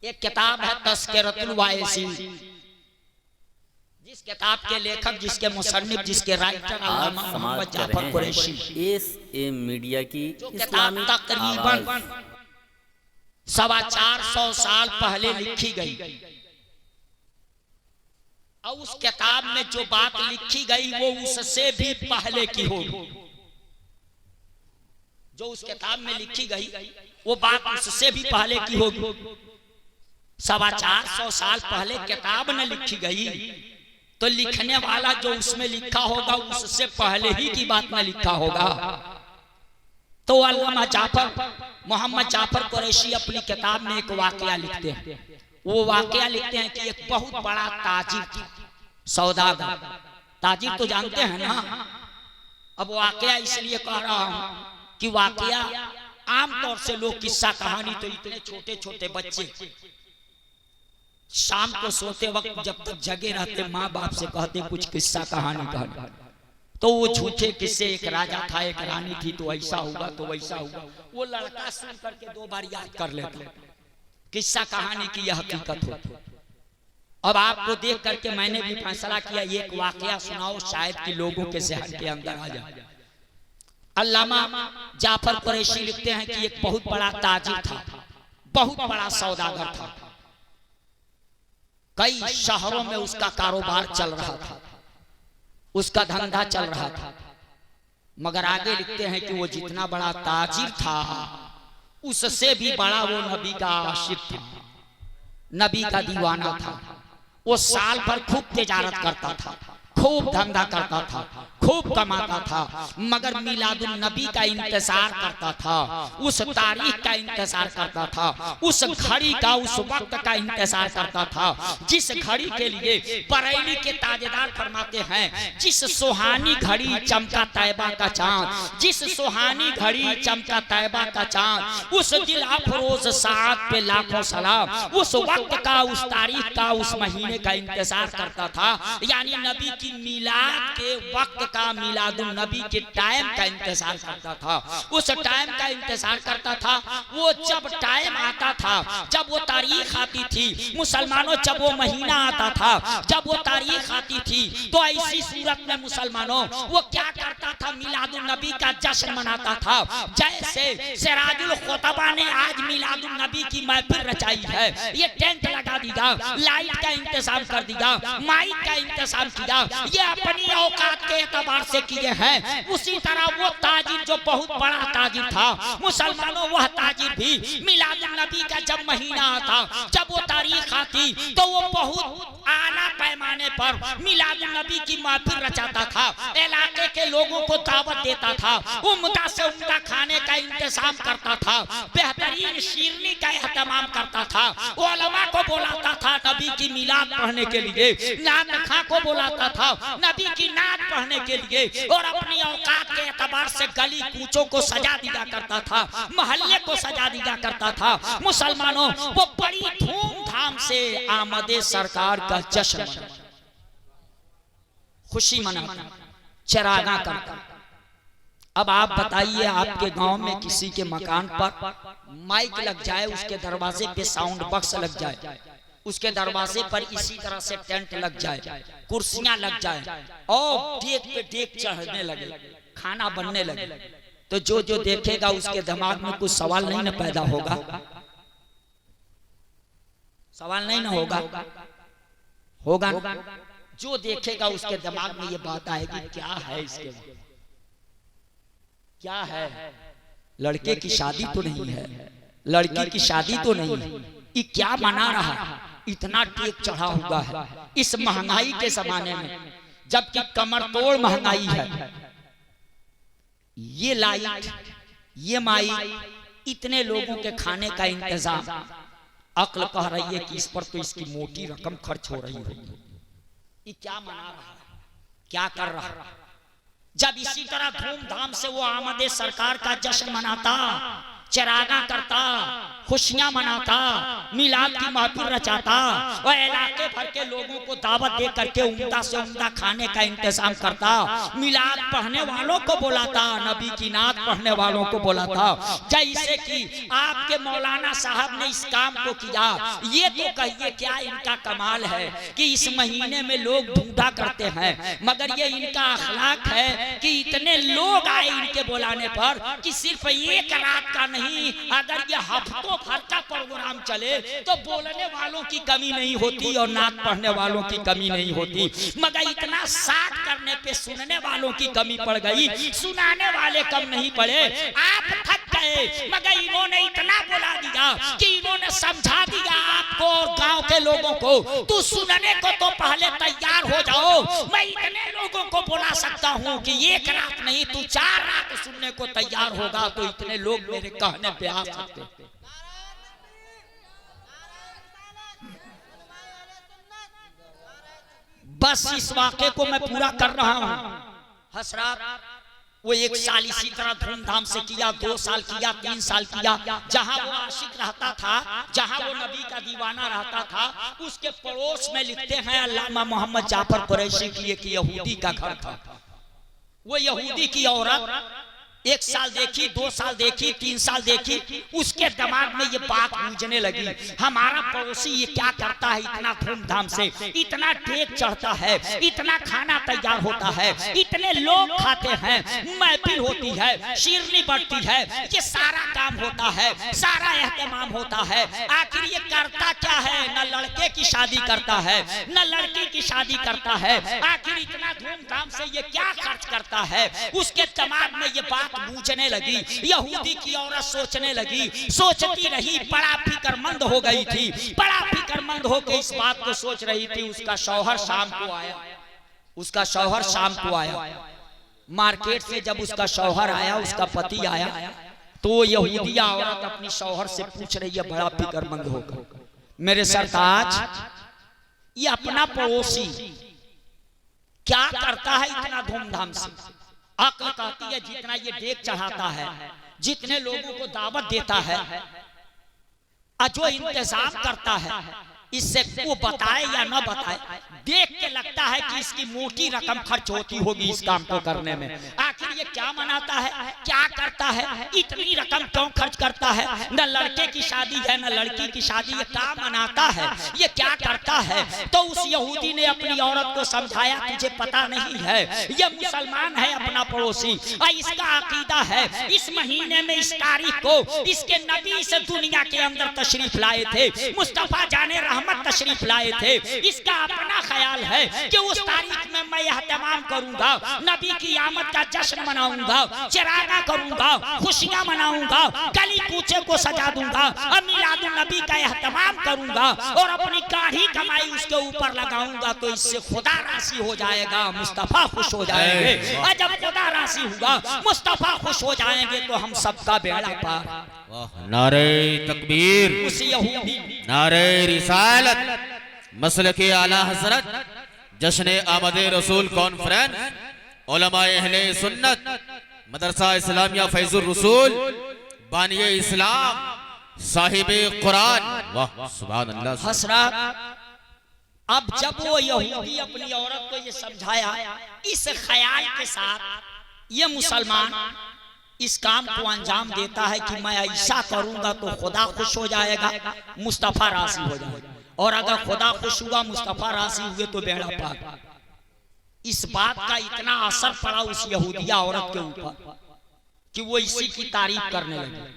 एक किताब है तज़किरतुल वाइसी, जिस किताब के लेखक, जिसके मुसन्निफ, जिसके राइटर अल्लामा मोहम्मद जाफर कुरैशी, इस मीडिया की जो किताब तकरीबन 450 साल पहले लिखी गई। और उस किताब में जो बात लिखी गई वो उससे भी पहले की होगी। जो उस किताब में लिखी गई वो बात उससे भी पहले की होगी। 450 साल पहले किताब न लिखी गई तो लिखने वाला जो उसमें लिखा होगा उससे पहले ही की बात न लिखा होगा। तो अल्लामा मोहम्मद जाफर कुरैशी अपनी किताब में एक वाकया लिखते हैं। वो वाकया लिखते हैं कि एक बहुत बड़ा ताजिर था, सौदागर। ताजिर तो जानते हैं ना। अब वाकया इसलिए कह रहा हूं कि वाकया आमतौर से लोग किस्सा कहानी तो इतने छोटे छोटे बच्चे शाम को सोते वक्त जब तक जगे रहते माँ बाप से कहते कुछ किस्सा कहानी कहना, तो वो झूठे किस्से, एक राजा था एक रानी थी तो ऐसा होगा तो वैसा होगा, वो लड़का सुन करके 2 बार याद कर लेता। किस्सा कहानी की यह हकीकत होती। अब आपको देख करके मैंने भी फैसला किया एक वाकया सुनाओ, शायद कि लोगों के ज़हन के अंदर आ जाए। अल्लामा जाफर कुरैशी लिखते हैं कि एक बहुत बड़ा ताजिर था, बहुत बड़ा सौदागर था। कई शहरों में उसका कारोबार चल रहा था, उसका धंधा चल रहा था। मगर आगे लिखते हैं कि वो जितना बड़ा ताजिर था उससे भी बड़ा वो नबी का आशिक था, नबी का दीवाना था। वो साल भर खूब तिजारत करता था, खूब धंधा करता था, खूब कमाता था, मगर मिलादुन नबी का इंतजार करता था, उस तारीख का इंतजार करता था, उस घड़ी का, उस वक्त का इंतजार करता था जिस घड़ी के लिए बरेली के ताजेदार फरमाते हैं, जिस सुहानी घड़ी चमका तैबा का चांद, जिस सुहानी घड़ी चमका तैबा का चांद, उस दिल अफरोज साथ पे लाखों सलाम, उस वक्त का, उस तारीख का, उस महीने का इंतजार करता था। यानी नबी की मिलाद के वक्त का, मिलादुन नबी के टाइम का इंतजार करता था, उस टाइम का इंतजार करता था। वो जब टाइम आता था, जब वो तारीख आती थी मुसलमानों, जब वो महीना आता था, जब वो तारीख आती थी, तो ऐसी सूरत में मुसलमानों वो क्या करता था, मिलादुन नबी का जश्न मनाता था। जैसे सिराजुल खुतबा ने आज मिलादुन नबी की महफिल रचाई है, ये टेंट लगा दिया, लाइट का इंतजाम कर दिया, माइक का इंतजाम किया, ये अपनी औकात के एतबार से किए हैं। उसी तरह वो ताजिर जो बहुत बड़ा ताजिर था, मुसलमानों वह ताजिर भी मिलादुन नबी का जब महीना आता, जब वो तारीख आती, तो वो बहुत आला पैमाने पर मिलादुन नबी की महफिल रचाता था, इलाके के लोगों को दावत देता था, उम्दा से उम्दा खाने का इंतजाम करता था, बेहतरीन शीरनी का एहतमाम करता था, उलमा को बुलाता था नबी की मिलाद पढ़ने के लिए, नात खां को बुलाता था नबी की नात पढ़ने के लिए, और अपनी औकात के एतबार से गली कूचों को सजा दिया करता था, मोहल्ले को सजा दिया करता था। मुसलमानों वो बड़ी धूमधाम से आमदे सरकार का जश्न, खुशी मनाता, चरागा करता। अब आप बताइए, आपके गांव में किसी के मकान पर माइक लग जाए, उसके दरवाजे पे साउंड बॉक्स लग जाए, उसके दरवाजे पर इसी तरह से टेंट लग जाए, कुर्सियां लग जाए और डेक पे डेक चढ़ने लगे, खाना बनने लगे, तो जो जो देखेगा उसके दिमाग में कुछ सवाल नहीं ना पैदा होगा? सवाल नहीं ना होगा? होगा ना? जो देखेगा उसके दिमाग में ये बात आएगी, क्या है इसके बाद, क्या है? लड़के की शादी तो नहीं है, लड़की की शादी तो नहीं है, ये क्या मना रहा है? इतना टेक चढ़ा हुआ है इस महंगाई के जमाने में, जबकि कमर तोड़ महंगाई है। ये लाइट, ये माइक, इतने लोगों के खाने का इंतजाम, अक्ल कह रही है कि इस पर तो इसकी मोटी रकम खर्च हो रही होगी। ये क्या मना रहा है, क्या कर रहा है? जब इसी तरह धूमधाम से वो आमदे सरकार का जश्न मनाता, चरागा करता, खुशियां मनाता, मिलाद की महफिल रचाता और इलाके भर के लोगों को दावत दे करके उम्दा से उम्दा खाने का इंतजाम करता, मिलाद पढ़ने वालों को बुलाता, नबी की नात पढ़ने वालों को बुलाता। जैसे कि आपके मौलाना साहब ने इस काम को किया, ये तो कहिए क्या इनका कमाल है कि इस महीने में लोग ढूंढा करते हैं, मगर ये इनका अखलाक है कि इतने लोग आए इनके बुलाने पर कि सिर्फ एक रात का नहीं, अगर ये हफ्तों भर का प्रोग्राम चले तो बोलने वालों की कमी नहीं होती और नात पढ़ने वालों की कमी नहीं होती, मगर इतना साथ करने पे सुनने वालों की कमी पड़ गई, सुनाने वाले कम नहीं पड़े। आप थक गए, मगर इन्होंने इतना बुला दिया कि इन्होंने समझा दिया आपको और गांव के लोगों को, तू सुनने को तो पहले तैयार हो जाओ, मैं इतने लोगों को बुला सकता हूँ कि एक रात नहीं तू 4 रात सुनने को तैयार होगा तो इतने लोग मेरे कहने पे आ सकते। बस इस वाक़े को मैं पूरा कर रहा हूँ। हसरत वो 1 साल इसी तरह धूमधाम से किया, 2 साल किया, 3 साल किया। जहाँ वो आशिक रहता था, जहाँ वो नबी का दीवाना रहता था, उसके पड़ोस में लिखते हैं अल्लामा मोहम्मद जाफर कुरैशी की एक यहूदी का घर था। वो यहूदी की औरत 1 साल देखी, 2 साल देखी, 3 साल देखी, उसके दिमाग में ये बात गूंजने लगी, हमारा पड़ोसी ये क्या करता है, इतना धूमधाम से, इतना टेक चढ़ता है, इतना खाना तैयार होता है, इतने लोग खाते हैं, महफिल होती है, शीरनी बढ़ती है, ये सारा काम होता है, सारा एहतमाम होता है, आखिर ये करता क्या है? न लड़के की शादी करता है, न लड़की की शादी करता है, आखिर इतना धूमधाम से ये क्या खर्च करता है? उसके दिमाग में ये बात पूछने लगी। यहूदी की औरत सोचने लगी, सोचती रही, बड़ा फिक्रमंद हो गई थी, बड़ा फिक्रमंद होकर इस बात को सोच रही थी। उसका शौहर शाम को आया, उसका शौहर शाम को आया मार्केट से। जब उसका शौहर आया, उसका पति आया, तो यहूदिया औरत अपनी शौहर से पूछ रही है बड़ा फिक्रमंद होकर, मेरे सरताज ये अपना पड़ोसी क्या करता है इतना धूमधाम से? अक्ल कहती है जितना ये डेक चढ़ाता है, जितने लोगों को दावत देता है, जो इंतजाम करता है, इससे वो बताए या न बताए, देख के लगता है कि इसकी मोटी रकम खर्च होती होगी इस काम को करने में। आखिर ये क्या मनाता है, क्या करता है, इतनी रकम क्यों खर्च करता है? न लड़के की शादी है, न लड़की की शादी, ये क्या मनाता है, ये क्या करता है? तो उस यहूदी ने अपनी औरत को समझाया, तुझे पता नहीं है, ये मुसलमान है अपना पड़ोसी, और इसका अकीदा है इस महीने में इस तारीख को इसके नबी इस दुनिया के अंदर तशरीफ लाए थे, मुस्तफा जाने रहमत तशरीफ लाए थे। इसका अपना ख्याल है कि उस तारीख में मैं एहतमाम करूंगा, नबी की आमद का जश्न मनाऊंगा, चिरागा करूंगा, खुशियां मनाऊंगा, गली कूचे को सजा दूंगा, और मिलादुन नबी का एहतमाम करूंगा और अपनी गाढ़ी कमाई उसके ऊपर लगाऊंगा, तो इससे खुदा राशि हो जाएगा, मुस्तफा खुश हो जाएंगे। और जब खुदा राशि होगा, मुस्तफा खुश हो जाएंगे, तो हम सबका बेड़ा पार। नारे तकबीर, उस यहूदी नारे रिसालत, मसलके आला हजरत, जश्न आमद रसूल कॉन्फ्रेंस, उलमाए अहले सुन्नत, मदरसा इस्लामिया फैजुर रसूल, बानिए इस्लाम, साहिबे कुरान, वाह सुभान अल्लाह। हसरत अब जब वो यहूदी अपनी औरत को ये समझाया इस ख्याल के साथ, ये मुसलमान इस काम को अंजाम देता है कि मैं ऐसा करूंगा तो खुदा खुश हो जाएगा, मुस्तफा राशि हो जाएगा, और अगर खुदा खुश हुआ, मुस्तफा राशि हुए, तो बेड़ा पार। इस बात का इतना असर पड़ा उस यहूदिया औरत के ऊपर कि वो इसी की तारीफ करने लगी,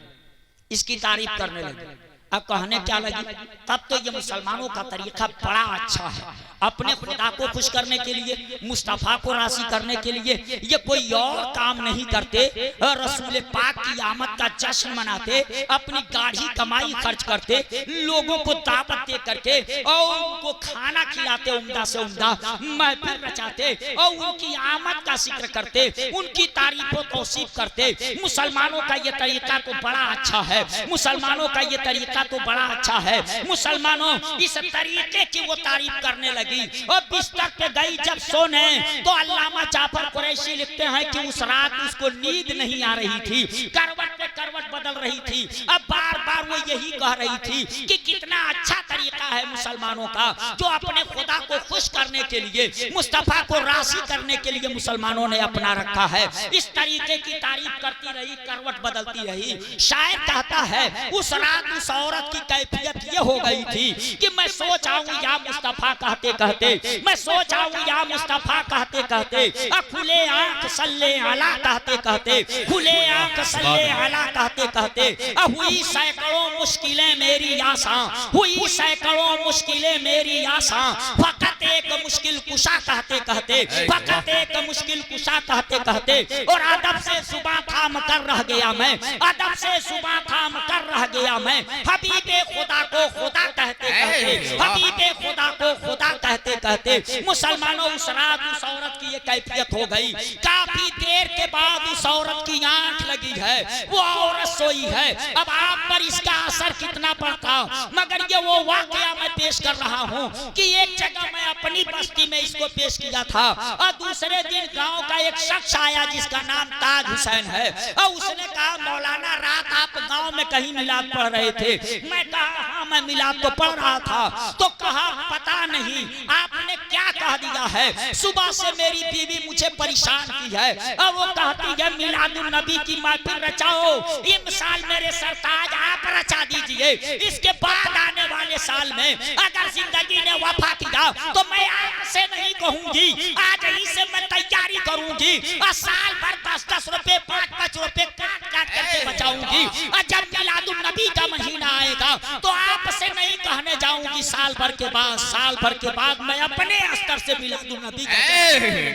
इसकी तारीफ करने लगी। अब कहने क्या लगी, तब तो ये मुसलमानों का तरीका बड़ा अच्छा है, अपने खुदा को खुश करने के लिए, मुस्तफा को राशि करने के लिए ये कोई और काम नहीं करते, रसूल पाक की आमद का जश्न मनाते, अपनी गाढ़ी कमाई खर्च करते, लोगों को दावत दे करके और उनको खाना खिलाते, उम्दा से उम्दा महफिल रचाते और उनकी आमद का जिक्र करते, उनकी तारीफ व तौसीफ करते। मुसलमानों का ये तरीका तो बड़ा अच्छा है, मुसलमानों का ये तरीका तो बड़ा अच्छा है। मुसलमानों इस तरीके की वो तारीफ करने लगी और बिस्तर पे गई जब सोने, तो अल्लामा जाफर कुरैशी लिखते हैं कि उस रात उसको नींद नहीं आ रही थी, करवट पे करवट बदल रही थी। अब बार बार वो यही कह रही थी कि कितना अच्छा तरीका है मुसलमानों का, जो अपने खुदा को खुश करने के लिए, मुस्तफा को राजी करने के लिए मुसलमानों ने अपना रखा है। इस तरीके की तारीफ करती रही, करवट बदलती रही। शायर कहता है उस रात उस औरत की कैफियत ये हो गई थी कि मैं सो जाऊं या मुस्तफा कहते कहते, मैं सो जाऊं या मुस्तफा कहते कहते, खुले आंख सल्ले आला कहते कहते, खुले आंख सल्ले आला कहते कहते, हुई सैकड़ों मुश्किलें मेरी आसा, हुई सैकड़ों मुश्किलें मेरी आसा, फकत एक मुश्किल कुशा कहते कहते, फकत एक मुश्किल कुशा कहते कहते, और अदब से सुबह थाम कर रह गया मैं, अदब से सुबह थाम कर रह गया मैं, हबीबे खुदा को खुदा कहते कहते, हबीबे खुदा को खुदा कहते कहते। मुसलमानों उस रात उस औरत की ये कैफियत हो गई। काफी देर के बाद उस औरत की आंख लगी है, वो औरत सोई है। अब आप पर इसका असर कितना पड़ता, मगर ये वो वाकया मैं पेश कर रहा हूँ कि एक जगह मैं अपनी बस्ती में इसको पेश किया था, और दूसरे दिन गांव का एक शख्स आया जिसका नाम ताज हुसैन है, और उसने कहा मौलाना रात आप गांव में कहीं मिलाद पढ़ रहे थे। मैं कहा हाँ मैं मिलाद तो पढ़ रहा था। तो कहा पता नहीं आपने क्या कह दिया है, सुबह से मेरी बीवी मुझे परेशान की है, और वो कहती है मिलादुन नबी की महफिल रचाओ, ये साल मेरे सरताज आप रचा दीजिए, इसके बाद आने वाले साल में अगर जिंदगी ने वफा किया तो मैं आपसे नहीं कहूंगी, आज ही से मैं तैयारी करूंगी, और साल भर 10-10 रुपए 5-5 रुपए काट काट करके बचाऊंगी, और जब मिलादुन नबी का महीना आएगा तो आपसे नहीं कहने जाऊंगी। साल भर के बाद, साल भर के बाद मैं अपने स्तर से मिलादुन नबी का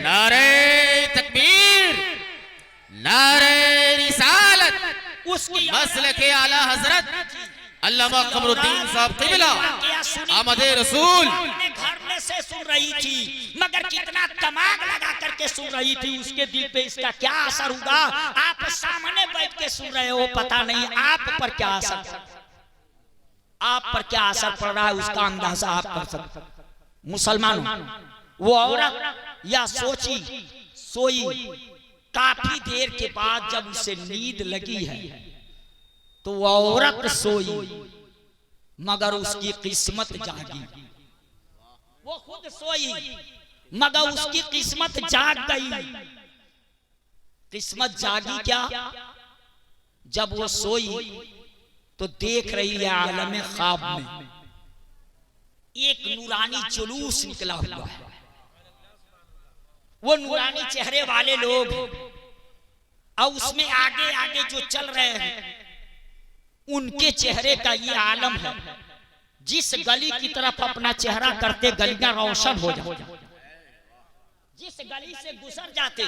नारे तकबीर, नारे रिसालत, उसकी मसलके आला हजरत अल्लामा कमरुद्दीन साहब क़िबला आमदे रसूल घर में से सुन रही थी, मगर कितना दिमाग लगा करके सुन रही थी, उसके दिल पे इसका क्या असर होगा आप सामने बैठ के सुन रहे हो, पता नहीं आप पर क्या असर, आप पर क्या असर पड़ रहा है उसका अंदाजा आप कर सकते। मुसलमानों वो औरत या सोई काफी देर के बाद जब उसे नींद लगी है तो वो औरत सोई, मगर उसकी किस्मत जागी। वो खुद सोई मगर उसकी किस्मत जाग गई। किस्मत जागी क्या, जब वो सोई तो देख रही है आलम ख्वाब में एक नूरानी जुलूस निकला हुआ है। वो नूरानी चेहरे वाले लोग और उसमें आगे आगे जो चल रहे हैं उनके चेहरे का ये आलम है। जिस गली की तरफ अपना चेहरा करते गलियां रोशन हो जाती, जिस गली से गुजर जाते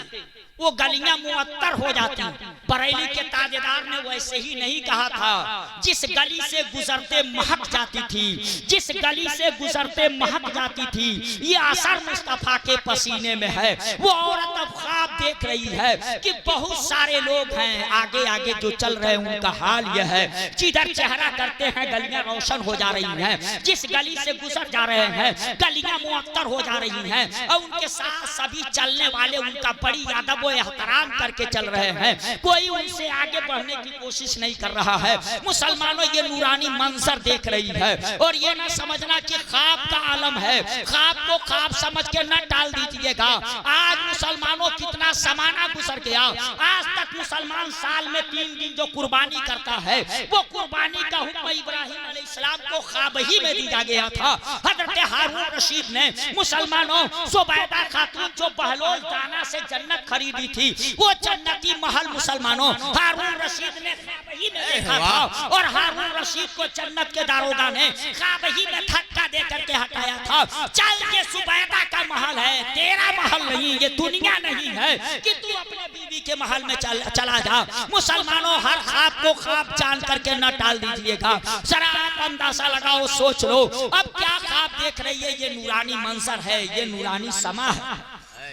वो गलियां मुअत्तर हो जाती। बरेली के ताजेदार ने वैसे ही नहीं कहा था, जिस गली से गुजरते महक जाती थी, जिस गली से गुजरते महक जाती थी, ये असर मुस्तफा के पसीने में है। वो औरत अब ख्वाब देख रही है कि बहुत सारे लोग हैं आगे आगे जो चल रहे हैं, उनका हाल यह है, जिधर चेहरा करते हैं गलियां रोशन हो जा रही हैं, जिस गली से गुजर जा रहे हैं गलियां मुअत्तर हो जा रही हैं, और उनके साथ सभी चलने वाले उनका बड़ी अदब और एहतराम करके चल रहे हैं। कोई उनसे आगे बढ़ने की कोशिश नहीं कर रहा है। मुसलमानों ये नूरानी मंजर देख रही है, और ये ना समझना कि ख्वाब का आलम है, ख्वाब को ख्वाब समझ के न टाल दीजिएगा। आज मुसलमानों कितना समाना गुजर गया। आज तक मुसलमान साल में 3 दिन जो कुर्बानी करता है वो कुर्बानी का हुक्म इब्राहिम अलैहिस्सलाम को ख्वाब ही में दिया गया था। हजरत हारून रशीद ने मुसलमानों सुबैदा खातून जो बहलोल दाना से जन्नत खरीदी थी, वो जन्नती महल मुसलमानों हारून रशीद ने ख्वाब ही में देखा था, और हारून रशीद को जन्नत के दारोगा ने ख्वाब ही में धक्का दे करके हटाया था। चल ये सुबैदा का महल है, तेरा महल नहीं, ये दुनिया नहीं है कि तू अपने बीवी के महल में चला जा। मुसलमानों हर ख्वाब को ख्वाब जान करके न टाल दीजिएगा। जरा आप अंदाजा लगाओ, सोच लो अब क्या ख्वाब देख रही है। ये नूरानी मंजर है, ये नूरानी समा है,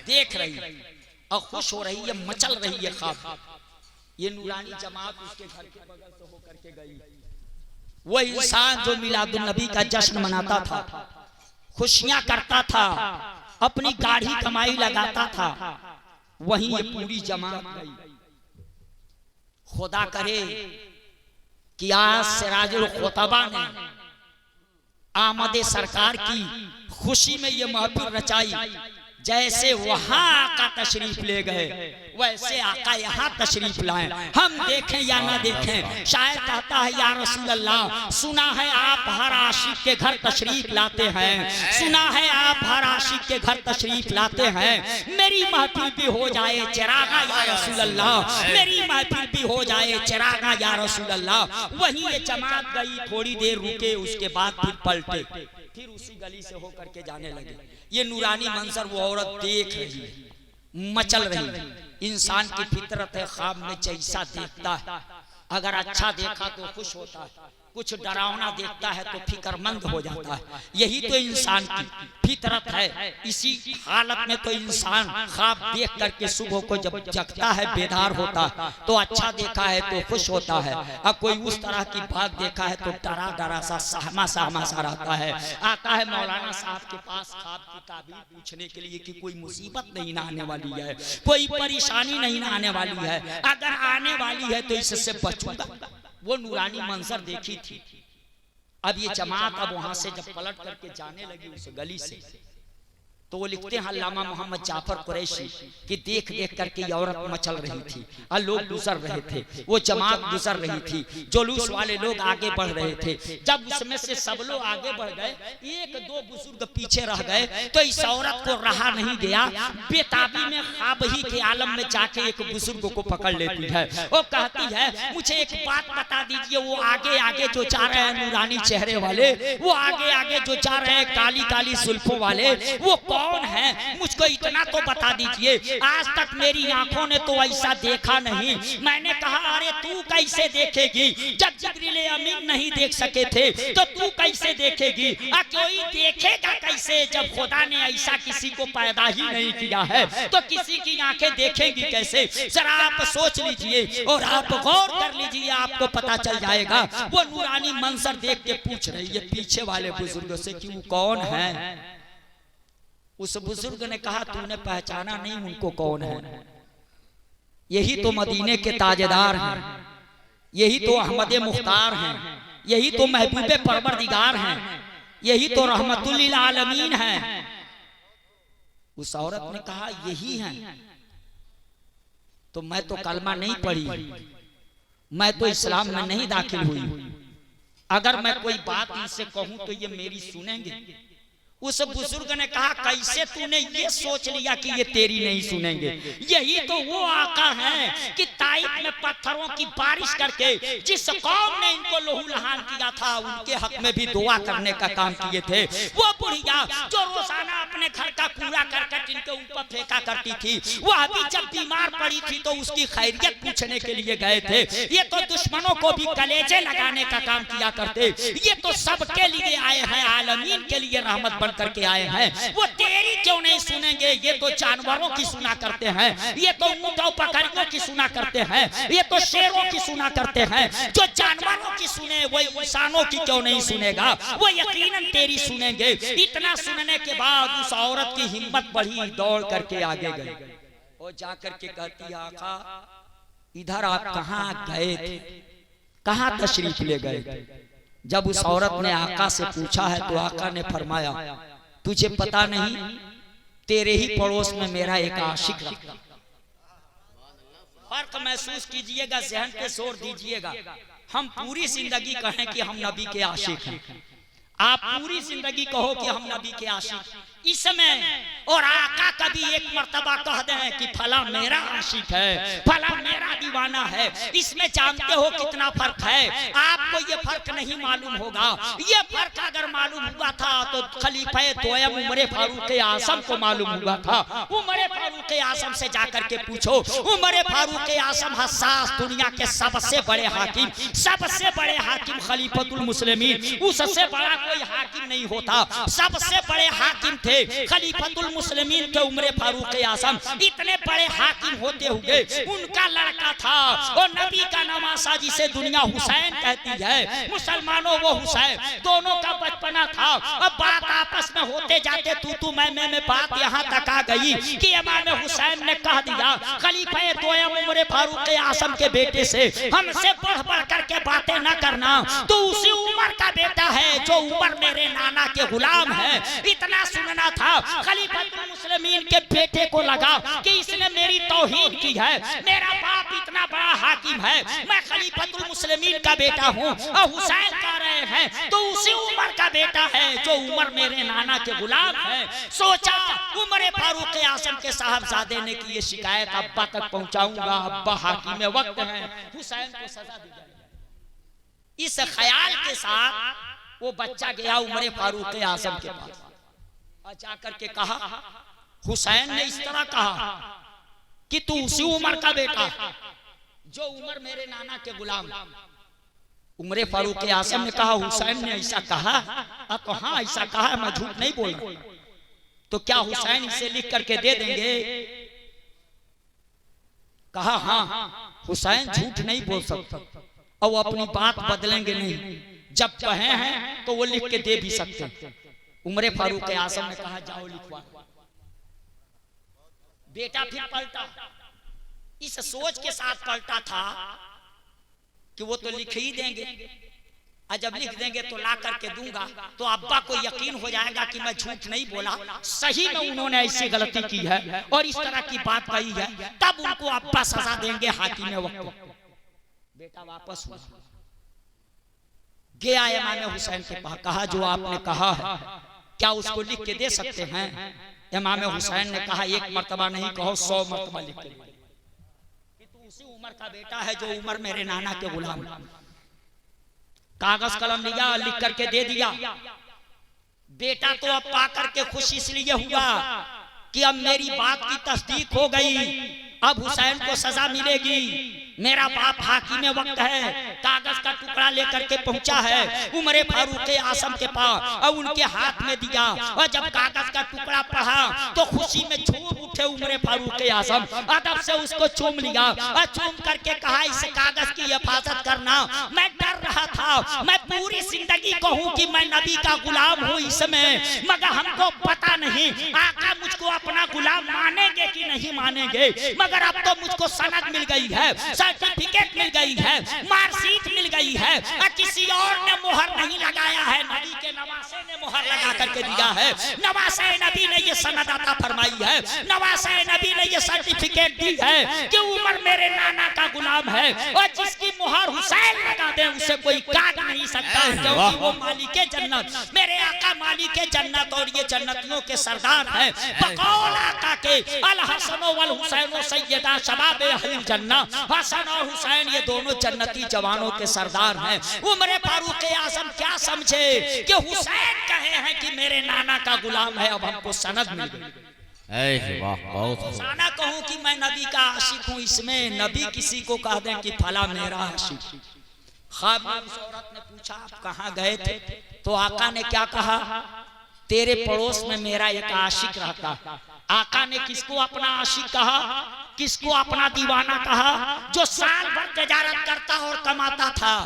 देख रही है और खुश हो रही है, मचल रही है ख्वाब। ये नूरानी जमात उसके घर के बगल से होकर के गई। वो इंसान जो मिलादुन नबी का जश्न मनाता था, खुशियां करता था, अपनी गाढ़ी कमाई लगाता था, वहीं ये पूरी जमात गई। खुदा करे कि आज सिराजुल खुतबा ने आमद सरकार की खुशी में ये महफिल रचाई। जैसे वहां आका तशरीफ ले गए वैसे आका यहाँ तशरीफ लाए। हम देखें या ना देखें, शायद कहता है या रसूल अल्लाह, सुना है आप हर आशिक के घर तशरीफ लाते हैं, सुना है आप हर आशिक के घर तशरीफ लाते हैं, मेरी महफिल भी हो जाए चिरागा या रसूल अल्लाह, मेरी महफिल भी हो जाए चिरागा या रसूल अल्लाह। वहीं ये जमात गई, थोड़ी देर रुके, उसके बाद फिर पलटे, फिर उसी गली से होकर के जाने लगे। ये नूरानी मंजर वो औरत देख रही है, मचल रही है। इंसान की फितरत है, ख्वाब में जैसा देखता है, अगर अच्छा देखा तो खुश होता है, कुछ डरावना देखता है तो फिक्रमंद हो जाता है। यही तो इंसान की फितरत है। इसी हालत में तो इंसान ख्वाब देख करके सुबह को जब जगता है, बेदार होता है, तो अच्छा देखा है तो खुश होता है, और कोई उस तरह की बात देखा है तो डरा डरा सा सहमा सहमा सा रहता है। आता है मौलाना साहब के पास ख्वाब की ताबीर पूछने के लिए कि कोई मुसीबत नहीं ना आने वाली है, कोई परेशानी नहीं ना आने वाली है, अगर आने वाली है तो इससे बचूंगा। वो नूरानी मंजर देखी थी। अब ये जमात अब वहां से जब पलट करके जाने लगी उस गली से, तो वो लिखते हैं अल्लामा मोहम्मद जाफर कुरैशी कि देख देख करके ये औरत मचल रही थी और लोग गुजर रहे थे, वो जमात गुजर रही थी, जुलूस वाले लोग आगे बढ़ रहे थे। जब उसमें से सब लोग आगे बढ़ गए, एक दो बुजुर्ग पीछे रह गए, तो इस औरत को रहा नहीं गया, बेताबी में ख्वाब ही के आलम में जाके एक बुजुर्ग को पकड़ लेती है। वो कहती है मुझे एक बात बता दीजिए, वो आगे आगे जो जा रहे हैं नूरानी चेहरे वाले, वो आगे आगे जो जा रहे हैं काली काली सुल्फों वाले, वो कौन है? मुझको इतना तो बता दीजिए, आज तक मेरी आंखों ने तो ऐसा देखा नहीं। मैंने कहा अरे तू कैसे देखेगी, जब जिब्रील अमीन नहीं देख सके थे तो तू कैसे देखेगी? कोई देखेगा कैसे जब खुदा ने ऐसा किसी को पैदा ही नहीं किया है, तो किसी की आंखें देखेंगी कैसे? जरा आप सोच लीजिए और आप गौर कर लीजिए, आपको पता चल जाएगा। वो नूरानी मंजर देख के पूछ रही है पीछे वाले बुजुर्ग से कि वो कौन है? उस बुजुर्ग ने कहा तूने पहचाना नहीं उनको कौन है? यही तो मदीने के ताजदार हैं, यही तो अहमद मुख्तार हैं, यही तो महबूबे परवरदिगार हैं, यही तो रहमतुल लिल आलमीन हैं। उस औरत ने कहा यही हैं। तो मैं तो कलमा नहीं पढ़ी, मैं तो इस्लाम में नहीं दाखिल हुई, अगर मैं कोई बात इनसे कहूं तो ये मेरी सुनेंगे? उस बुजुर्ग ने कहा कैसे तूने ये सोच लिया कि ये तेरी नहीं सुनेंगे? यही तो वो आका है कि ताइफ में पत्थरों की बारिश करके जिस कौम ने इनको लहू लहान किया था, उनके हक में भी दुआ करने का काम किए थे। वो बुढ़िया जो रोजाना अपने घर का कूड़ा करकट इनके ऊपर फेंका करती थी, वह भी जब बीमार पड़ी थी तो उसकी खैरियत पूछने के लिए गए थे। ये तो दुश्मनों को भी कलेजे लगाने का काम किया करते। ये तो सबके लिए आए हैं, आलमीन के लिए रहमत करके आए हैं। वो तेरी क्यों नहीं सुनेंगे? ये तो जानवरों की सुना करते हैं, ये तो ऊंटों पकड़ियों की सुना करते हैं, ये तो शेरों की सुना करते हैं। जो जानवरों की सुने वो इंसानों की क्यों नहीं सुनेगा? वो यकीनन तेरी सुनेंगे। इतना सुनने के बाद उस औरत की हिम्मत बढ़ी, दौड़ करके आगे गई और जाकर के कहती आका इधर आप कहाँ गए थे, कहाँ तशरीफ ले गए थे? जब उस औरत ने आका से पूछा है तो आका ने फरमाया तुझे पता नहीं, तेरे ही पड़ोस में मेरा एक आशिक रहा। फर्क महसूस कीजिएगा, ज़हन पे जोर दीजिएगा। हम पूरी जिंदगी कहें कि हम नबी के आशिक हैं, आप पूरी जिंदगी कहो कि हम नबी के आशिक, इसमें और आका कभी एक मर्तबा कह दें कि फला मेरा आशिक है, फला मेरा दीवाना है, इसमें जानते हो कितना फर्क है? आपको ये फर्क नहीं मालूम होगा। ये फर्क अगर मालूम हुआ था तो खलीफा तोयम उमर फारूक आजम को मालूम हुआ था। उमर फारूक आजम से जाकर के पूछो, उमर फारूक आजम हसास दुनिया के सबसे बड़े हाकिम, सबसे बड़े हाकिम खलीफतुल मुस्लिमीन, उससे बड़ा कोई हाकिम नहीं होता। सबसे बड़े हाकिम थे खलीफतुल मुस्लिमीन के उमर फारूक आज़म, इतने बड़े हाकिम होते हुए उनका लड़का था और नबी का नवासा जिसे दुनिया हुसैन कहती है, मुसलमानों वो हुसैन, दोनों का बचपना था। अब बात आपस में होते जाते तू मैं बात यहाँ तक आ गई कि इमाम हुसैन ने कह दिया खलीफा दोयम उमर फारूक आज़म के बेटे से हमसे बढ़ बढ़ करके बातें न करना, तो उसी उमर का बेटा है जो उमर मेरे नाना के गुलाम है। इतना सुनना था खलीफतुल मुस्लिमीन के बेटे को लगा कि इसने मेरी तौहीन की है, मेरा बाप इतना बड़ा हाकिम है, मैं खलीफतुल मुस्लिमीन का बेटा हूँ और हुसैन कह रहे हैं तो उसी उमर का बेटा है जो उमर मेरे नाना के गुलाम है। सोचा उमर फारूक आज़म के साहबजादे ने की ये शिकायत अब्बा तक पहुंचाऊंगा, अब्बा हाकिम वक्त है, हुसैन को सजा दी जाए। इस ख्याल के साथ वो बच्चा गया उमर फारूक आज़म के पास और जाकर के कहा, हुसैन ने इस तरह कहा कि तू उसी उमर का बेटा जो उमर मेरे नाना के गुलाम। उमर फारूक आज़म ने कहा, हुसैन ने ऐसा कहा? तो हाँ ऐसा कहा, मैं झूठ नहीं बोल रहा। तो क्या हुसैन इसे लिख करके दे देंगे? कहा हाँ, हुसैन झूठ नहीं बोल सकता और वो अपनी बात बदलेंगे नहीं, जब कहे हैं तो वो लिख के दे भी सकते हैं। उमर फारूक आज़म ने कहा जाओ लिखवा। बेटा फिर पलटा, इस सोच के साथ पलटा था कि वो तो लिख ही देंगे, और जब लिख देंगे तो ला करके दूंगा तो अब्बा को यकीन हो जाएगा कि मैं झूठ नहीं बोला, सही में उन्होंने ऐसी गलती की है और इस तरह की बात कही है, तब उनको अब्बा सजा देंगे हाकिम वक्त। बेटा वापस हुआ, गया इमाम हुसैन के पास, कहा जो आपने कहा है क्या उसको लिख के दे सकते हैं? इमाम हुसैन ने कहा एक मर्तबा नहीं कहो 100 मर्तबा लिख के कि तू उसी उमर का बेटा है जो उमर मेरे नाना के गुलाम। कागज कलम लिया, लिख करके दे दिया। बेटा तो अब पा करके खुशी इसलिए हुआ कि अब मेरी बात की तस्दीक हो गई, अब हुसैन को सजा मिलेगी, मेरा बाप हाकिम वक्त है। कागज का टुकड़ा लेकर के पहुंचा है उमर फारूक आज़म के पास और उनके हाथ में दिया, और जब कागज का टुकड़ा पढ़ा तो खुशी में झूम उठे उमर फारूक आज़म, अदब से उसको चूम लिया और चूम करके कहा इस कागज की हिफाजत करना, मैं डर रहा था, मैं पूरी जिंदगी कहूं कि मैं नबी का गुलाम हूं इसमें, मगर हमको पता नहीं आका मुझको अपना गुलाम मानेंगे कि नहीं मानेंगे, मगर अब तो मुझको सनद मिल गई है, सर्टिफिकेट मिल गई है, मार्कशीट मिल गई है, और किसी और ने मुहर नहीं लगाया है, नबी के नवासे ने मुहर लगा करके दिया है। नवासे नबी ने ये सनद अता फरमाई है, नवासे नबी ने ये सर्टिफिकेट दी है कि उमर मेरे नाना का गुलाम है, और जिसकी मुहर हुसैन लगा दे उसे कोई काट नहीं सकता, क्योंकि वो मालिके जन्नत, मेरे आका मालिके जन्नत और ये जन्नतियों के सरदार हैं। बकौल आका के अल हसन वल हुसैन सैयदा शबाब अहल जन्नत, हसन और हुसैन ये दोनों जन्नती जवानों के सरदार हैं। उमर फारूक आज़म क्या समझे कि हुसैन कहे हैं कि मेरे नाना का गुलाम है, अब हमको सनद मिल गई। रोजाना कहूं कि मैं नबी का आशिक हूं, इसमें नबी किसी को कह दें कि फला मेरा आशिक। ख्वाब में उस औरत ने पूछा आप कहाँ गए थे? तो आका ने क्या कहा, तेरे पड़ोस में मेरा एक आशिक रहता। आका ने किसको अपना आशिक कहा, किसको अपना दीवाना कहा? जो साल भर तजारत करता और कमाता था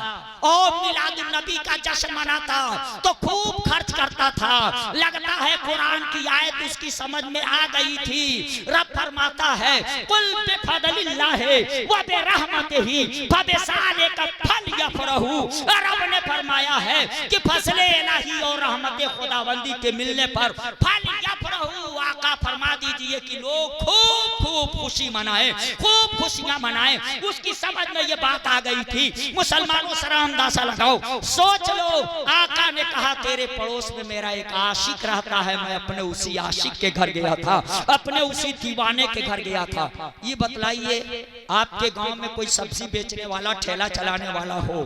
और मिलादुन नबी का जश्न मनाता तो खूब खर्च करता था। लगता है कुरान की आयत उसकी समझ में आ गई थी। रब फरमाता है कुल बिफदलिल्लाहि व बिरहमतिही फबिज़ालिका फलयफरहू। रब ने फरमाया है कि फजले इलाही और रहमत खुदावंदी के मिलने पर फलयफरहू। आका फरमा दीजिए कि लोग खूब खूब खुशी मनाए, खूब खुशियां मनाए। उसकी समझ में ये बात आ गई थी। मुसलमानों सरा अंदाजा लगाओ, सोच लो, आका ने कहा तेरे पड़ोस में मेरा एक आशिक रहता है, मैं अपने उसी आशिक के घर गया था, अपने उसी दीवाने के घर गया था। ये बतलाइए आपके गांव में कोई सब्जी बेचने वाला, ठेला चलाने वाला हो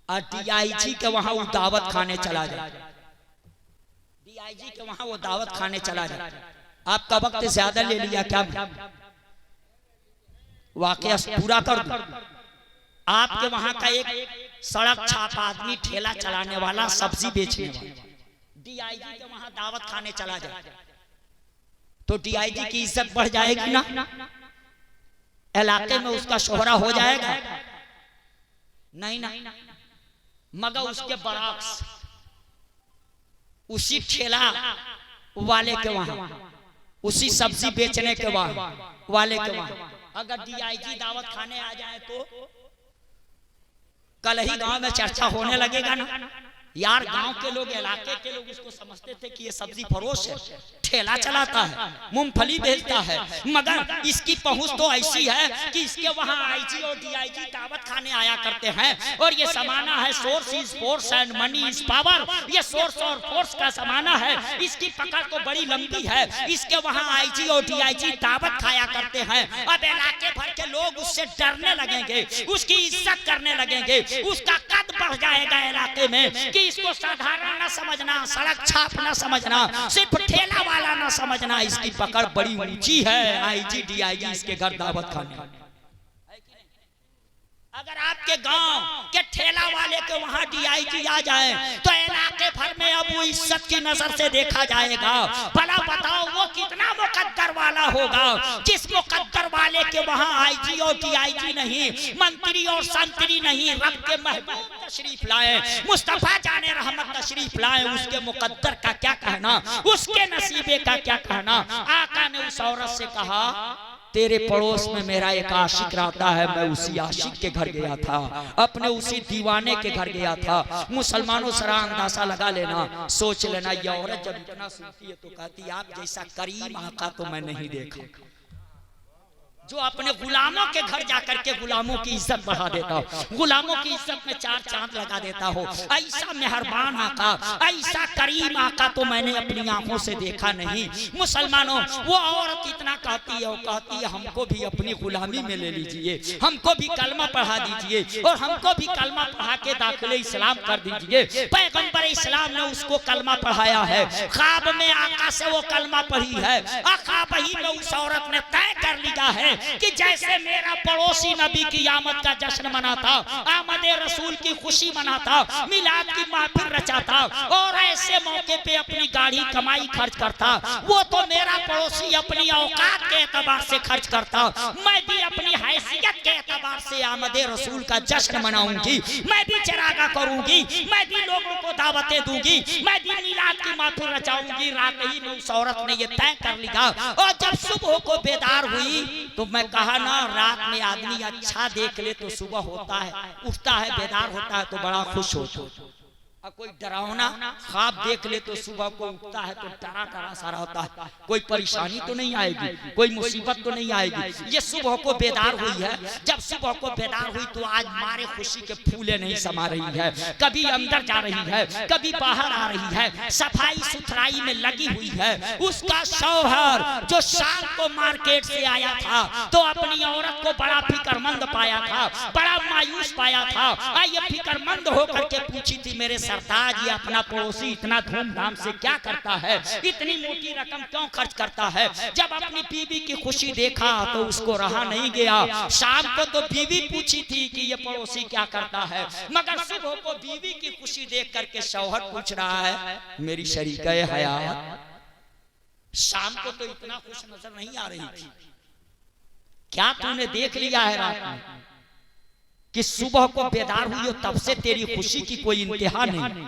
और DIG के वहां वो दावत खाने चला जाए, DIG के वहां वो दावत खाने चला जाए, आपका वक्त ज्यादा ले लिया क्या? वाकया पूरा कर दूं। आपके वहां का एक सड़क छाप आदमी, ठेला चलाने वाला, सब्जी बेचने वाला, डीआईजी के वहां दावत खाने चला जाए तो डीआईजी की इज्जत बढ़ जाएगी ना, इलाके में उसका शोहरा हो जाएगा? नहीं ना। मगर उसके बराक्स उसी ठेला वाले के वहां, उसी सब्जी बेचने के वाले के वहां अगर डीआईजी दावत खाने आ जाए तो कल ही गांव में चर्चा होने लगेगा ना। यार गांव के लोग, इलाके के लोग उसको समझते थे कि ये सब्जी फरोश है, ठेला चलाता है, मूंगफली बेचता है, मगर इसकी पहुंच तो ऐसी है कि इसके वहां आईजी और डीआईजी दावत खाने आया करते हैं और ये जमाना है source is force and money is power. ये सोर्स और फोर्स का जमाना है, इसकी पकड़ तो बड़ी लंबी है। इसके वहां आईजी और डीआईजी दावत खाया करते हैं। अब इलाके भर के लोग उससे डरने लगेंगे, उसकी इज्जत करने लगेंगे, उसका कद बढ़ जाएगा इलाके में कि इसको साधारण न समझना, सड़क छाप न समझना, सिर्फ ठेला वाला न समझना, इसकी पकड़ बड़ी ऊंची है। आईजी डीआईजी इसके घर दावत खाने। अगर आपके गांव के ठेला वाले के वहां डीआईजी आ जाए तो इलाके भर में अब वो इज्जत की नजर से देखा जाएगा। भला बताओ वो कितना मुकद्दर वाला होगा जिस मुकद्दर वाले के वहां आईजी और डीआईजी नहीं, मंत्री और संतरी नहीं, रब के महबूब तशरीफ लाए, मुस्तफा जाने रहमत तशरीफ लाए, उसके मुकद्दर का क्या कहना, उसके नसीबे का क्या कहना। आका ने उस औरत से कहा तेरे पड़ोस में मेरा एक आशिक रहता है, मैं उसी आशिक के घर गया था, अपने उसी दीवाने के घर गया था। मुसलमानों सरा अंदाजा लगा लेना, सोच लेना ये औरत जब इतना सुनती है तो कहती आप जैसा करीम आका तो मैं नहीं देखा, जो अपने गुलामों के घर जाकर के गुलामों की इज्जत बढ़ा देता हो, गुलामों की इज्जत में चार चांद लगा देता हो। ऐसा मेहरबान आका, ऐसा करीम आका तो मैंने अपनी आंखों से देखा नहीं। मुसलमानों वो औरत इतना कहती है, वो कहती है हमको भी अपनी गुलामी में ले लीजिए, हमको भी कलमा पढ़ा दीजिए और हमको भी कलमा पढ़ा के दाखिले इस्लाम कर दीजिए। पैगंबर इस्लाम ने उसको कलमा पढ़ाया है, ख्वाब में आका से वो कलमा पढ़ी है। ख्वाब ही में उस औरत ने तय कर लिया है कि जैसे मेरा पड़ोसी नबी की आमद का जश्न मनाता, आमदे रसूल की खुशी मनाता, मिलाद की महफिल रचाता और ऐसे मौके पे अपनी गाड़ी कमाई खर्च करता, वो तो मेरा पड़ोसी अपनी औकात के एतबार से खर्च करता, मैं भी अपनी हैसियत के एतबार से आमदे रसूल का जश्न मनाऊंगी, मैं भी चरागा करूंगी, मैं भी लोगों को दावतें दूंगी, मैं भी मिलाद की महफिल रचाऊंगी। रात ही में उस औरत ने ये तय कर लिया और जब सुबह को बेदार हुई तो मैं कहा ना रात में आदमी अच्छा देख ले तो सुबह होता है, उठता है, बेदार होता है तो बड़ा खुश होता है। और कोई डरावना ख्वाब देख ले तो सुबह को उठता है तो डरा डरा सारा होता है। कोई परेशानी तो नहीं आएगी, कोई मुसीबत तो नहीं आएगी। ये सुबह को बेदार हुई है, जब सुबह को बेदार हुई तो आज मारे खुशी के फूले नहीं समा रही है, कभी अंदर जा रही है, कभी बाहर आ रही है, सफाई सुथराई में लगी हुई है। उसका शौहर जो शाम को मार्केट से आया था तो अपनी औरत को बड़ा फिक्रमंद पाया था, बड़ा मायूस पाया था। ये फिक्रमंद होकर के पूछी थी मेरे सरताज ये अपना पड़ोसी इतना धूमधाम से क्या करता है, इतनी मोटी रकम क्यों खर्च करता है। जब अपनी बीवी की खुशी देखा तो उसको रहा नहीं गया। शाम को तो बीवी पूछी थी कि ये पड़ोसी क्या करता है, मगर सुबह को बीवी की खुशी देख करके शौहर पूछ रहा है मेरी शरीके हयात शाम को तो इतना खुश नजर नहीं आ रही थी, क्या तूने देख लिया है रात में कि सुबह को बेदार हुई हो तब से तेरी खुशी की कोई इंतहा नहीं,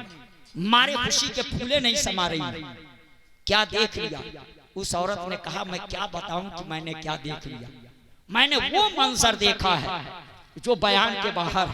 मारे खुशी के फूले नहीं समा रही, क्या देख लिया। उस औरत ने कहा मैं क्या बताऊं कि मैंने क्या देख लिया। मैंने वो मंजर देखा है जो बयान के बाहर,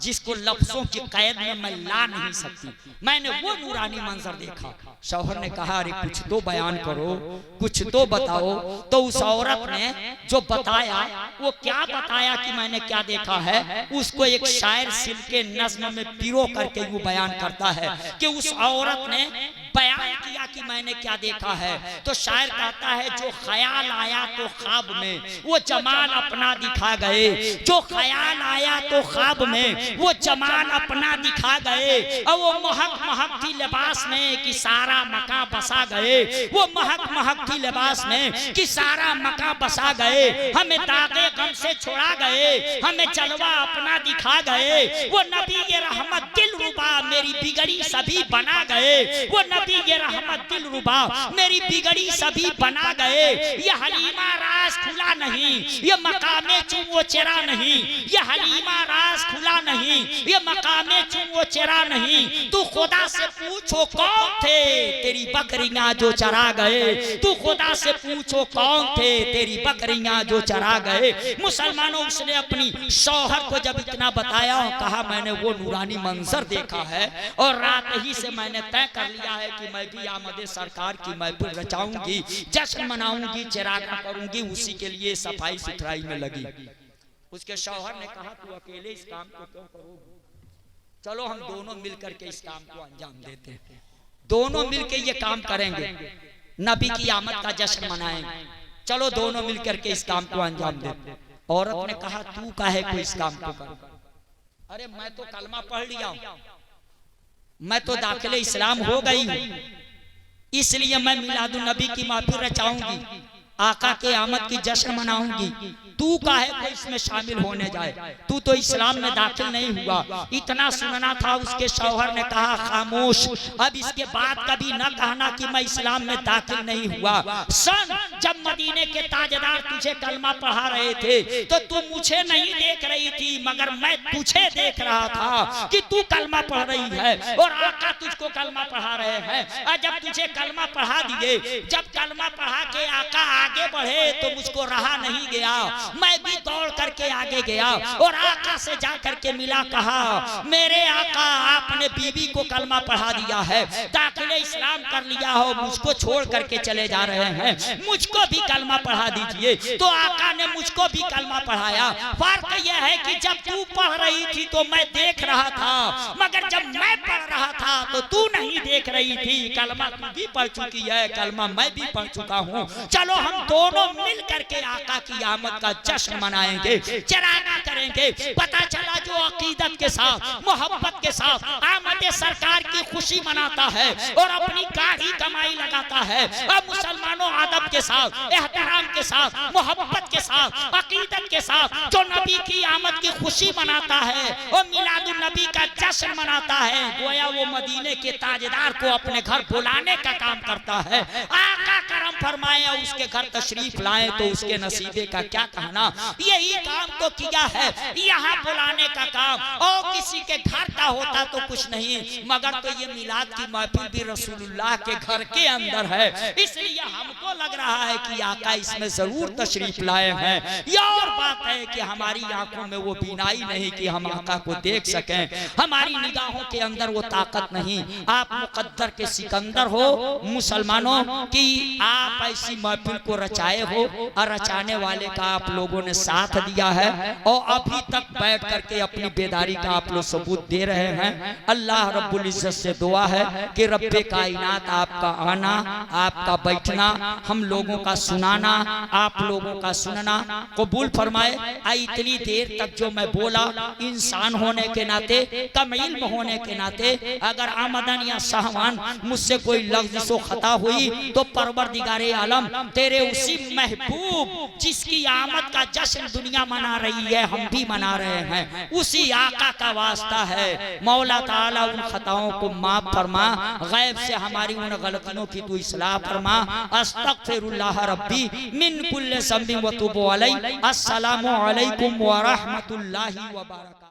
जिसको लफ्जों की कैद में मैं ला नहीं सकती। मैंने वो नूरानी मंजर देखा। शौहर ने कहा अरे कुछ तो बयान करो, कुछ तो बताओ। तो उस औरत ने जो बताया वो क्या बताया कि मैंने क्या देखा है, उसको एक शायर सिल के नज्म में पिरो करके वो बयान करता है कि उस औरत ने बयान किया कि मैंने क्या देखा है। तो शायर कहता है जो ख्याल आया तो ख्वाब में वो जमाल अपना दिखा गए, जो ख्याल आया तो ख्वाब में वो जमाल अपना दिखा गए। और वो महक महक थी लिबास में कि सारा मका बसा गए, वो महक महक थी लिबास में कि सारा मका बसा गए। हमें दागे गम से छुड़ा गए, हमें जलवा अपना दिखा गए। वो नबी ये रहमत दिल रुबा मेरी बिगड़ी सभी बना गए, वो नबी नबी ये रहमत दिल रुबा मेरी बिगड़ी सभी बना गए। ये हलीमा राज खुला नहीं, ये मकामे चुंगो चेरा नहीं, ये हलीमा राज खुला नहीं, ये मकामे चुंगो चेरा नहीं। तू खुदा से पूछो कौन थे तेरी बकरियां जो चरा गए, तू खुदा से पूछो कौन थे तेरी बकरियां जो चरा गए। मुसलमानों, उसने अपनी शौहर को जब इतना बताया और कहा मैंने वो नूरानी मंजर देखा है और रात ही से मैंने तय कर लिया है कि मैं भी आमदे सरकार की महफिल रचाऊंगी, जश्न मनाऊंगी, चिरागा करूंगी, उसी के लिए सफाई सुथराई में लगी। उसके शौहर ने कहा तू अकेले इस काम को क्यों करोगे, चलो हम दोनों मिलकर के इस काम को अंजाम देते हैं, दोनों मिलकर ये काम करेंगे, नबी की आमद का जश्न मनाएंगे, चलो दोनों मिलकर के इस काम को अंजाम देते। औरत ने कहा तू काहे को इस काम को कर, अरे मैं तो कलमा पढ़ लिया हूं, मैं तो दाखिले इस्लाम हो गई हूं, इसलिए मैं मिलादुन नबी की महफिल रचाऊंगी, आका के आमद की जश्न मनाऊंगी, तू काहे को इसमें शामिल होने जाए, तू तो इस्लाम में दाखिल नहीं हुआ। इतना सुनना था। उसके शौहर ने कहा खामोश, अब इसके बाद कभी न कहना कि मैं इस्लाम में दाखिल नहीं हुआ। सन जब मदीने के ताजदार तुझे कलमा पढ़ा रहे थे तो तू मुझे नहीं देख रही थी, मगर मैं तुझे देख रहा था कि तू कलमा पढ़ रही है और आका तुझको कलमा पढ़ा रहे हैं। और जब तुझे कलमा पढ़ा दिए, जब कलमा पढ़ा के आका आगे बढ़े तो मुझको रहा नहीं गया, मैं भी दौड़ करके आगे गया और आका से जा करके मिला, कहा मेरे आका आपने बीबी को कलमा पढ़ा दिया है, दाखिले इस्लाम कर लिया हो, मुझको छोड़ करके चले जा रहे हैं, मुझको भी कलमा पढ़ा दीजिए। तो आका ने मुझको भी कलमा पढ़ाया। फर्क यह है कि जब तू पढ़ रही थी तो मैं देख रहा था, मगर जब मैं पढ़ रहा था तो तू नहीं देख रही थी। कलमा तू भी पढ़ चुकी है, कलमा मैं भी पढ़ चुका हूँ, चलो हम दोनों मिल करके आका की आमद का जश्न मनाएंगे, चिरागा करेंगे। पता चला जो अकीदत के साथ, मोहब्बत के साथ आमद सरकार की खुशी मनाता है और अपनी गाढ़ी कमाई लगाता है, और मुसलमानों अदब के साथ, एहतराम के साथ, मोहब्बत के साथ, अकीदत के साथ जो नबी की आमद की खुशी मनाता है और मिलादुन नबी का जश्न मनाता है, गोया वो मदीने के ताजदार को अपने घर बुलाने का काम करता है। आका करम फरमाए उसके घर तशरीफ लाए तो उसके नसीबे का क्या कहना। यही काम तो किया है, यहाँ बुलाने का काम, और किसी के घर का होता तो कुछ नहीं, मगर तो ये मिलाद की महफिल भी रसूलुल्लाह के घर के अंदर है, इसलिए हमको लग रहा है कि आका इसमें जरूर तशरीफ लाए हैं। यह और बात है कि हमारी आंखों में वो बीनाई नहीं कि हम आका को देख सकें, हमारी निगाहों के अंदर वो ताकत नहीं। आप मुकद्दर के सिकंदर हो मुसलमानों की, आप ऐसी महफिल को रचाए हो और रचाने वाले का आप लोगों ने साथ दिया है और अभी तक बैठ करके अपनी बेदारी का आप लोग सबूत दे रहे हैं। अल्लाह रब्बुल इज्जत से दुआ है कि रब्बे कायनात आपका आना, आपका बैठना, हम लोगों का सुनाना, आप लोगों का सुनना कबूल फरमाए। इतनी देर तक जो मैं बोला, इंसान होने के नाते, कम इल्म होने के नाते, अगर आमदन या सहवान मुझसे कोई लफ्ज़ खता हुई तो परवरदिगारे आलम तेरे उसी महबूब जिसकी आमद का जश्न दुनिया मना रही है, हम भी मना रहे हैं, उसी आका का वास्ता है। मौला ताला उन खताओं को माफ फरमा, गैब से हमारी उन गलतियों की तू इस्लाह फरमा। अस्तगफिरुल्लाह रब्बी मिन कुल्li ज़ंबिन व तुबु अलैहि। अस्सलामु अलैकुम व रहमतुल्लाहि व बरकातहू।